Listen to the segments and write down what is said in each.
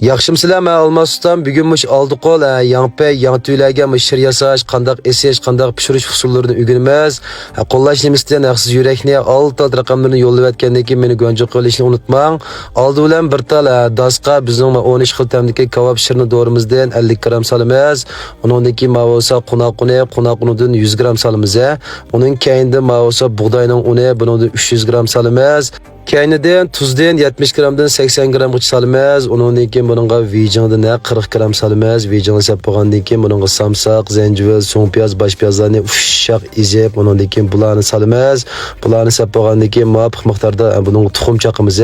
Yaxshimsizlar, men Almasdan bugun mush oldi qo'l yangi yangi tuylarga shir yasash, qandoq esish, qandoq pishirish usullarini o'rganamiz. Qo'llash nimasidan haqsiz yurakni olti raqamlarni yo'llab o'tgandan keyin meni go'nja qilishni unutmang. Oldi bilan bir tal dasqa bizning 13 xil tamdagi kebab shirini dorimizdan 50 gram solamiz. Undan keyin mavosa qunaqunidan 100 gram solamiz. Uning keyinda mavosa bug'doyning uni bundan 300 gram solamiz. Keynidan tuzdan 70 gramdan 80 gramgacha solamiz. Undan keyin buningga vijingdan 40 gram solamiz. Vijingni sep qo'ygandan keyin buningga samsaq, zanjivil, so'ng piyoz, bosh piyozlarni ushshaq ezib, undan keyin bularni solamiz. Bularni sep qo'ygandan keyin muvofiq miqdorda buning tuxum chaqimiz.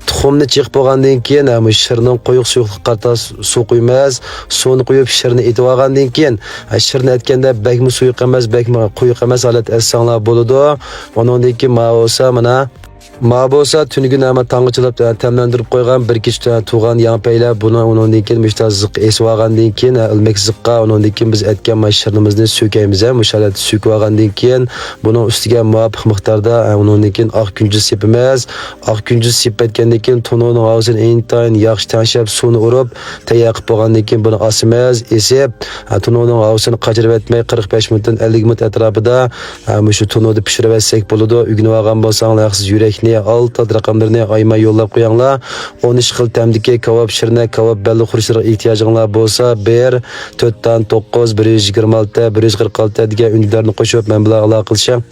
Tuxumni chiqib qo'ygandan keyin shirning quyuq suyuqlik qarta suv quymiz. Suvni quyib shirni etib olgandan keyin shirni etganda bakmi suyuq emas, bakmi quyuq emas holat essanglar bo'ladi. Undan keyin mavosa mana Mabosa tunigun ama tang'ichlab tamlandirib qo'ygan bir kechda tug'an yanpaylar buni undan keyin mushtazziq esib olgandan keyin ilmek ziqqa undan keyin biz aytgan mashirimizni so'kaymiz. Mushalat so'kib olgandan keyin buni ustiga muvofiq miqdorda undan keyin oq kunjuz sepamiz. Oq kunjuz sepayotgandan keyin tununing og'zini intayin yaxshi tanshab suvni urib tayyor qilib bo'lgandan keyin buni osamiz. Esib tununing og'zini qachirib etmay 45 minutdan 50 minut atrofida shu tununi pishirib etsak bo'ladi. Ugunib olgan bo'lsanglar haqsiz yurakni olti raqamlarni aymay yo'llab qo'yinglar. 13 xil tamdiki kebab shirni, kebab belli xurishlarga ehtiyojinglar bo'lsa 1 4 dan 9 126 146 degan unlarni qo'shib men bilan aloqa qilishing.